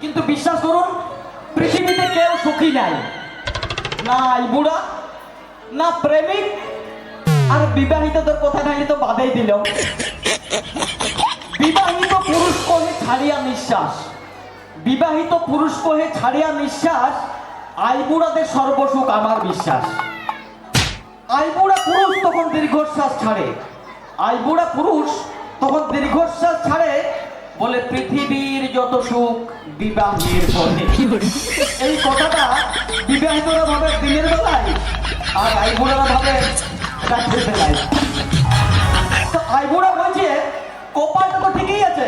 কিন্তু বিশ্বাস করুন পৃথিবীতে কেউ সুখী নাই, না বুড়া না প্রেমিক। আর বিবাহিতদের কথা নাইলে তো বাদেই দিল। বিবাহিত পুরুষ কহে ছাড়িয়া নিঃশ্বাস, বিবাহিত পুরুষ কহে ছাড়িয়া নিঃশ্বাস, আইবুড়াদের সর্বসুখ আমার বিশ্বাস। আইবুড়া পুরুষ তখন দীর্ঘশ্বাস ছাড়ে, আইবুড়া পুরুষ তখন দীর্ঘশ্বাস ছাড়ে, বলে পৃথিবীর যত সুখ বিবাহের পরে। এই কথাটা বিবাহিতরা ভাবে দিনের বেলায়, আর আইবুড়ারা ভাবে রাত্রের বেলায়। তো আইবুড়া বলছে কপালটা তো ঠিকই আছে,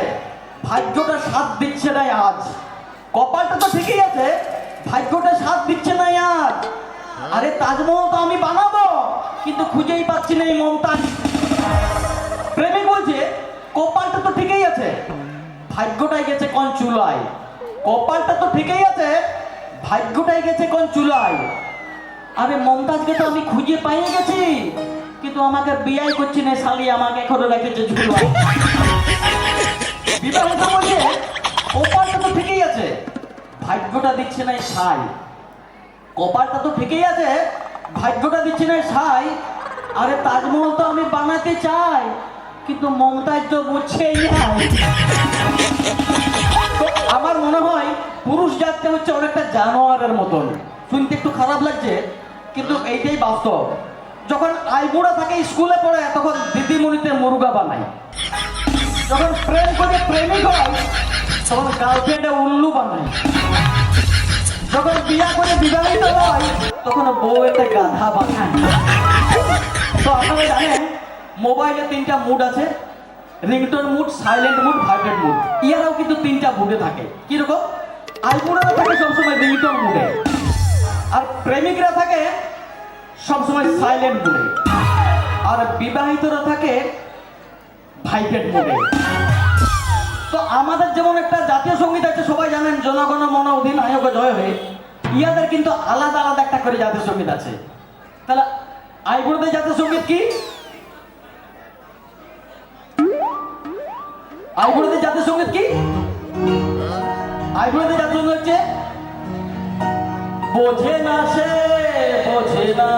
ভাগ্যটা সাথ দিচ্ছে না আজ। কপালটা তো ঠিকই আছে, ভাগ্যটা সাথ দিচ্ছে না আজ। আরে তাজমহল তো আমি বানাবো, কিন্তু খুঁজেই পাচ্ছি না এই মমতাজ। প্রেমিক বলছে কপালটা তো ঠিকই আছে, ভাগ্যটাই গেছে কোন চুলায়। কপালটা তো ঠিকই আছে, ভাগ্যটাই গেছে কোন চুলায়। আরে মমতাজকে তো আমি খুঁজে পাইয়ে গেছি, কিন্তু আমাকে বিয়াই করছি না শালি, আমাকে এখনো রেখেছে ঝুলায়। বিবাহিত বলছে কপালটা তো ঠিকই আছে, ভাগ্যটা দিচ্ছে না সাই। কপালটা তো ঠিকই আছে, ভাগ্যটা দিচ্ছে না সাই। আরে তাজমহল তো আমি বানাতে চাই, কিন্তু মমতাজ তো বুঝছেই না। তো আমার মনে হয় পুরুষ জাতটা হচ্ছে অনেকটা জানোয়ারের মতন। শুনতে একটু খারাপ লাগছে, কিন্তু এইটাই বাস্তব। যখন আইবুড়া থাকে স্কুলে পড়ে, তখন দিদিমণিতে মুরগা বানায়। যখন প্রেম করে প্রেমিক হয়, তখন গার্লফ্রেন্ডে উল্লু বানায়। যখন বিয়া করে বিবাহিত হয়, তখন বউয়েতে গাধা বানায়। তো আপনারা জানেন মোবাইলে 3টা মুড আছে, ringtone mode, silent mode, vibrate mode. ইয়ারাও কিন্তু 3টা মুডে থাকে। কিরকম? আইবুড়ারা থাকে সবসময় রিংটোন মুডে, আর প্রেমিকরা থাকে সবসময় সাইলেন্ট মুডে, আর বিবাহিতরা থাকে ভাইব্রেট মুডে। তো আমাদের যেমন একটা জাতীয় সঙ্গীত আছে, সবাই জানেন, জনগণ মন অধিনায়ক জয় হয়ে। ইয়াদের কিন্তু আলাদা আলাদা একটা করে জাতীয় সঙ্গীত আছে। তাহলে আইবুড়াদের জাতীয় সঙ্গীত কি? আইবুড়াদের জাতীয় সঙ্গীত কি? আইবুড়াদের জাতীয় সঙ্গীত হচ্ছে বোঝে না সে বোঝে না,